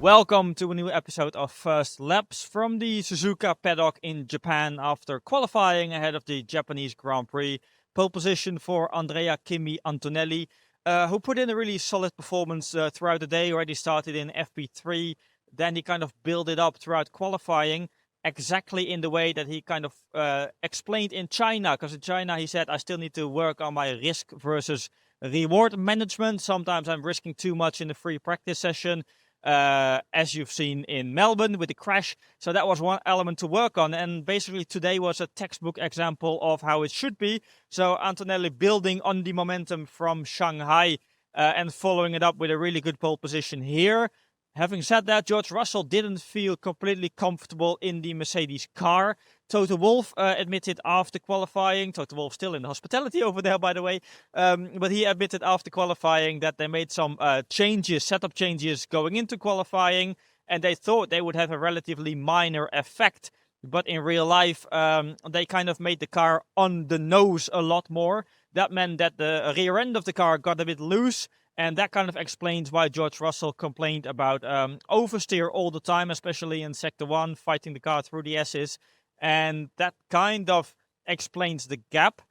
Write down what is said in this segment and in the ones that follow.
Welcome to a new episode of First Laps from the Suzuka paddock in Japan after qualifying ahead of the Japanese Grand Prix. Pole position for Andrea Kimi Antonelli, who put in a really solid performance throughout the day. Already started in FP3, then he kind of built it up throughout qualifying, exactly in the way that he kind of explained in China. Because in China he said, I still need to work on my risk versus reward management. Sometimes I'm risking too much in the free practice session. As you've seen in Melbourne with the crash. So that was one element to work on, and basically today was a textbook example of how it should be. So Antonelli building on the momentum from Shanghai and following it up with a really good pole position here. Having said that, George Russell didn't feel completely comfortable in the Mercedes car. Toto Wolff admitted after qualifying, Toto Wolff still in the hospitality over there, by the way, but he admitted after qualifying that they made some setup changes going into qualifying, and they thought they would have a relatively minor effect. But in real life, they kind of made the car on the nose a lot more. That meant that the rear end of the car got a bit loose, and that kind of explains why George Russell complained about oversteer all the time, especially in Sector 1, fighting the car through the S's. And that kind of explains the gap.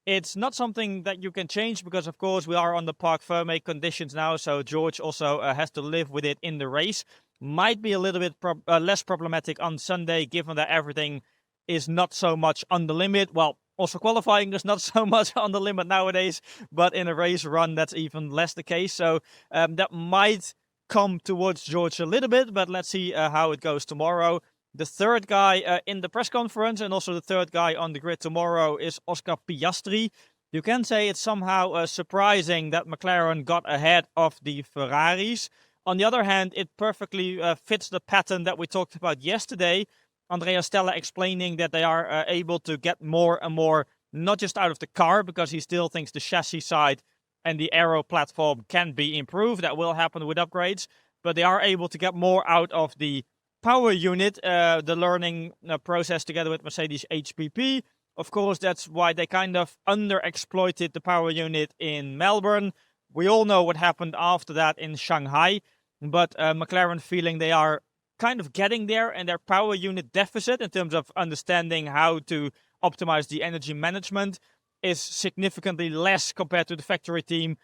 It's not something that you can change because, of course, we are on the Parc Fermé conditions now. So George also has to live with it in the race. Might be a little bit less problematic on Sunday, given that everything is not so much on the limit. Well, also qualifying is not so much on the limit nowadays, but in a race run, that's even less the case. So that might come towards George a little bit, but let's see how it goes tomorrow. The third guy in the press conference and also the third guy on the grid tomorrow is Oscar Piastri. You can say it's somehow surprising that McLaren got ahead of the Ferraris. On the other hand, it perfectly fits the pattern that we talked about yesterday. Andrea Stella explaining that they are able to get more and more, not just out of the car, because he still thinks the chassis side and the aero platform can be improved. That will happen with upgrades, but they are able to get more out of the power unit, the learning process together with Mercedes HPP. Of course, that's why they kind of underexploited the power unit in Melbourne. We all know what happened after that in Shanghai, but McLaren feeling they are kind of getting there, and their power unit deficit in terms of understanding how to optimize the energy management is significantly less compared to the factory team,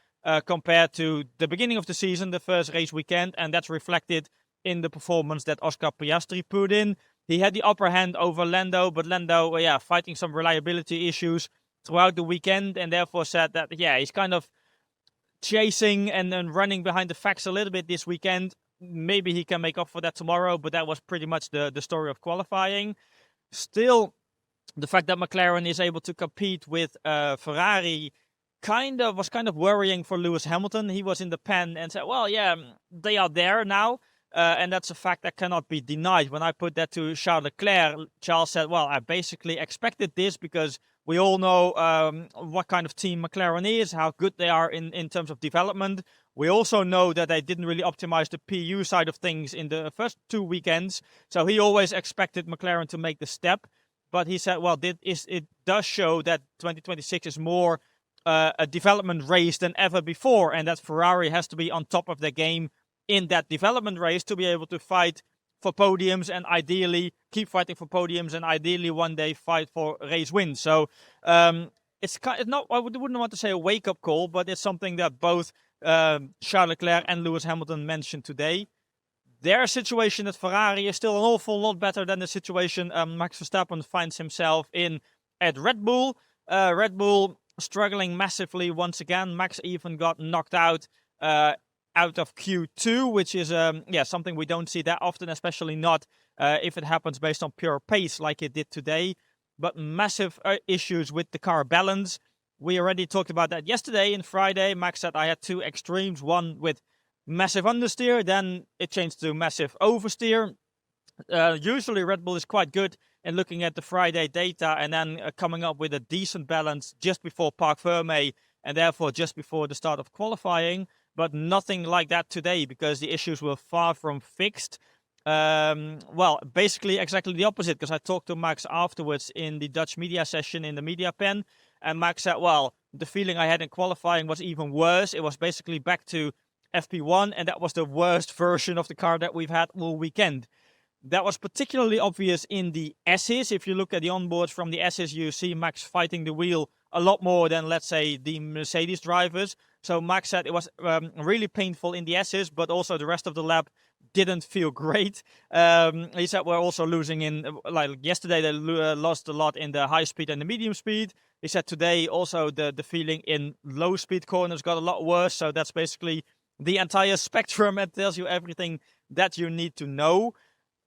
compared to the beginning of the season, the first race weekend, and that's reflected in the performance that Oscar Piastri put in. He had the upper hand over Lando, but Lando, fighting some reliability issues throughout the weekend, and therefore said that, he's kind of chasing and then running behind the facts a little bit this weekend. Maybe he can make up for that tomorrow, but that was pretty much the story of qualifying. Still, the fact that McLaren is able to compete with Ferrari was kind of worrying for Lewis Hamilton. He was in the pen and said, well, they are there now. And that's a fact that cannot be denied. When I put that to Charles Leclerc, Charles said, well, I basically expected this because we all know what kind of team McLaren is, how good they are in terms of development. We also know that they didn't really optimize the PU side of things in the first two weekends. So he always expected McLaren to make the step. But he said, well, it does show that 2026 is more a development race than ever before. And that Ferrari has to be on top of their game in that development race to be able to fight for podiums and ideally keep fighting for podiums and ideally one day fight for race wins. So it's not, I wouldn't want to say a wake-up call, but it's something that both Charles Leclerc and Lewis Hamilton mentioned today. Their situation at Ferrari is still an awful lot better than the situation Max Verstappen finds himself in at Red Bull. Red Bull struggling massively once again. Max even got knocked out of Q2, which is something we don't see that often, especially not if it happens based on pure pace like it did today. But massive issues with the car balance. We already talked about that yesterday and Friday. Max said I had two extremes, one with massive understeer, then it changed to massive oversteer. Usually Red Bull is quite good in looking at the Friday data and then coming up with a decent balance just before Parc Fermé and therefore just before the start of qualifying. But nothing like that today because the issues were far from fixed. Basically exactly the opposite, because I talked to Max afterwards in the Dutch media session in the media pen, and Max said, well, the feeling I had in qualifying was even worse. It was basically back to FP1, and that was the worst version of the car that we've had all weekend. That was particularly obvious in the S's. If you look at the onboards from the S's, you see Max fighting the wheel a lot more than, let's say, the Mercedes drivers. So Max said it was really painful in the S's, but also the rest of the lap didn't feel great. He said we're also losing in, like yesterday they lost a lot in the high speed and the medium speed. He said today also the feeling in low speed corners got a lot worse. So that's basically the entire spectrum. It tells you everything that you need to know.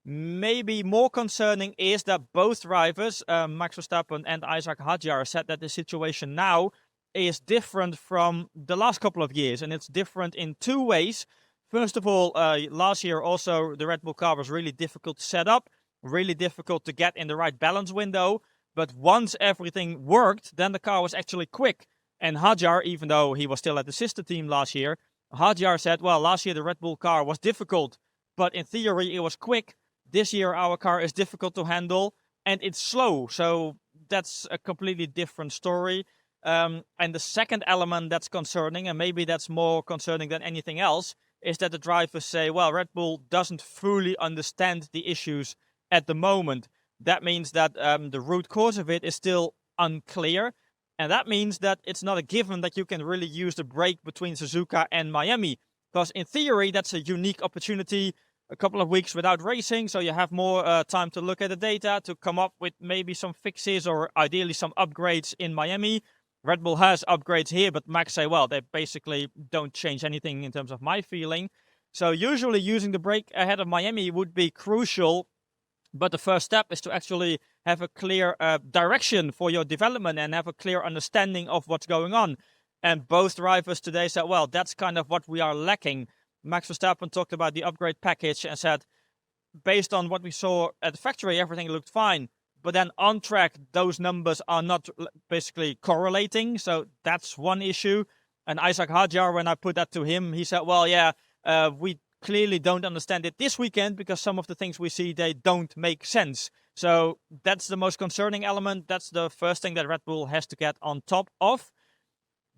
Maybe more concerning is that both drivers, Max Verstappen and Isack Hadjar, said that the situation now is different from the last couple of years, and it's different in two ways. First of all, last year also the Red Bull car was really difficult to set up, really difficult to get in the right balance window, but once everything worked, then the car was actually quick. And Hadjar, even though he was still at the sister team last year, Hadjar said, well, last year the Red Bull car was difficult, but in theory it was quick. This year our car is difficult to handle and it's slow. So that's a completely different story. And the second element that's concerning, and maybe that's more concerning than anything else, is that the drivers say, well, Red Bull doesn't fully understand the issues at the moment. That means that the root cause of it is still unclear. And that means that it's not a given that you can really use the break between Suzuka and Miami. Because in theory, that's a unique opportunity. A couple of weeks without racing, so you have more time to look at the data, to come up with maybe some fixes or ideally some upgrades in Miami. Red Bull has upgrades here, but Max say, well, they basically don't change anything in terms of my feeling. So usually using the brake ahead of Miami would be crucial, but the first step is to actually have a clear direction for your development and have a clear understanding of what's going on. And both drivers today said, well, that's kind of what we are lacking. Max Verstappen talked about the upgrade package and said, based on what we saw at the factory, everything looked fine. But then on track, those numbers are not basically correlating. So that's one issue. And Isack Hadjar, when I put that to him, he said, well, yeah, we clearly don't understand it this weekend because some of the things we see, they don't make sense. So that's the most concerning element. That's the first thing that Red Bull has to get on top of.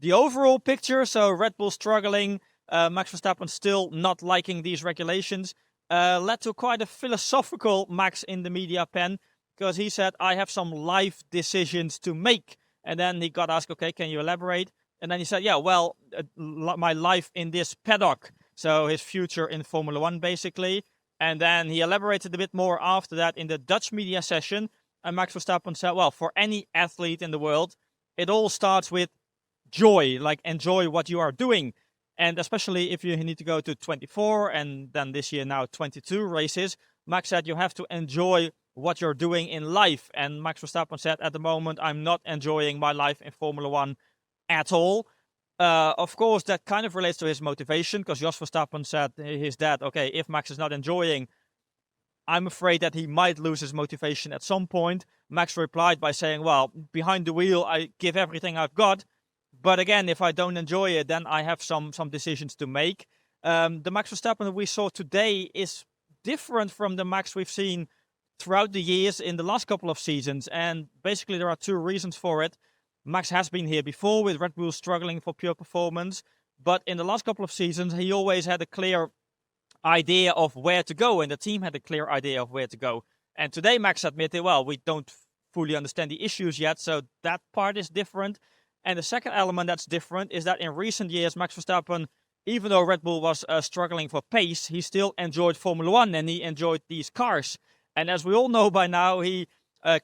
The overall picture, so Red Bull struggling, Max Verstappen still not liking these regulations, led to quite a philosophical Max in the media pen, because he said, I have some life decisions to make. And then he got asked, okay, can you elaborate? And then he said, yeah, well, my life in this paddock. So his future in Formula One, basically. And then he elaborated a bit more after that in the Dutch media session. And Max Verstappen said, well, for any athlete in the world, it all starts with joy, like enjoy what you are doing. And especially if you need to go to 24 and then this year now 22 races, Max said you have to enjoy what you're doing in life. And Max Verstappen said, at the moment, I'm not enjoying my life in Formula One at all. Of course, that kind of relates to his motivation, because Jos Verstappen said, his dad, okay, if Max is not enjoying, I'm afraid that he might lose his motivation at some point. Max replied by saying, well, behind the wheel, I give everything I've got. But again, if I don't enjoy it, then I have some decisions to make. The Max Verstappen that we saw today is different from the Max we've seen throughout the years in the last couple of seasons. And basically there are two reasons for it. Max has been here before with Red Bull struggling for pure performance. But in the last couple of seasons, he always had a clear idea of where to go. And the team had a clear idea of where to go. And today Max admitted, well, we don't fully understand the issues yet. So that part is different. And the second element that's different is that in recent years, Max Verstappen, even though Red Bull was struggling for pace, he still enjoyed Formula One and he enjoyed these cars. And as we all know by now, he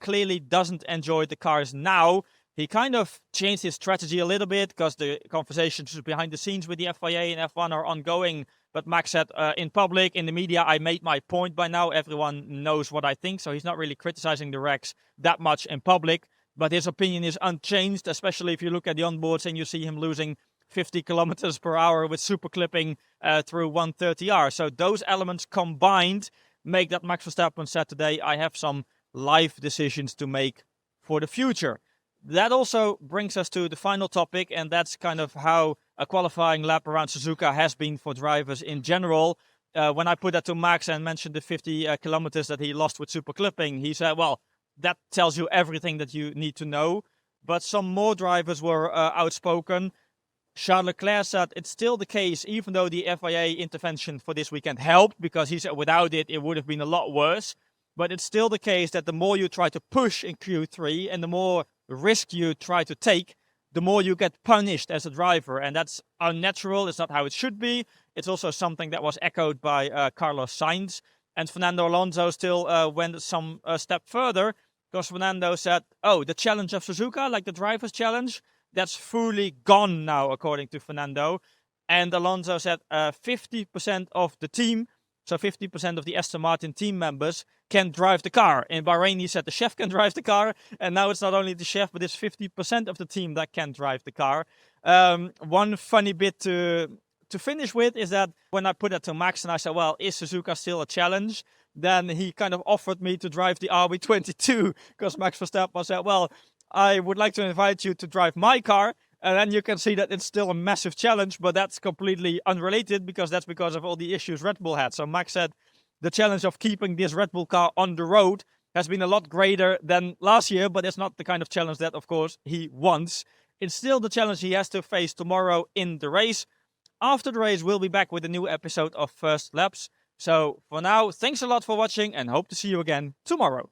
clearly doesn't enjoy the cars now. He kind of changed his strategy a little bit because the conversations behind the scenes with the FIA and F1 are ongoing. But Max said in public, in the media, I made my point by now. Everyone knows what I think. So he's not really criticizing the Rex that much in public. But his opinion is unchanged, especially if you look at the onboards and you see him losing 50 kilometers per hour with super clipping through 130R. So those elements combined make that Max Verstappen said today, I have some life decisions to make for the future. That also brings us to the final topic, and that's kind of how a qualifying lap around Suzuka has been for drivers in general. When I put that to Max and mentioned the 50 kilometers that he lost with super clipping, he said, well, that tells you everything that you need to know. But some more drivers were outspoken. Charles Leclerc said it's still the case, even though the FIA intervention for this weekend helped, because he said without it, it would have been a lot worse. But it's still the case that the more you try to push in Q3 and the more risk you try to take, the more you get punished as a driver. And that's unnatural. It's not how it should be. It's also something that was echoed by Carlos Sainz. And Fernando Alonso still went some step further, because Fernando said, oh, the challenge of Suzuka, like the driver's challenge, that's fully gone now, according to Fernando. And Alonso said 50% of the team, so 50% of the Aston Martin team members, can drive the car. In Bahrain, he said the chef can drive the car. And now it's not only the chef, but it's 50% of the team that can drive the car. One funny bit to finish with is that when I put that to Max and I said, well, is Suzuka still a challenge? Then he kind of offered me to drive the RB22, because Max Verstappen said, well, I would like to invite you to drive my car. And then you can see that it's still a massive challenge, but that's completely unrelated, because that's because of all the issues Red Bull had. So Max said the challenge of keeping this Red Bull car on the road has been a lot greater than last year, but it's not the kind of challenge that, of course, he wants. It's still the challenge he has to face tomorrow in the race. After the race, we'll be back with a new episode of First Laps. So for now, thanks a lot for watching and hope to see you again tomorrow.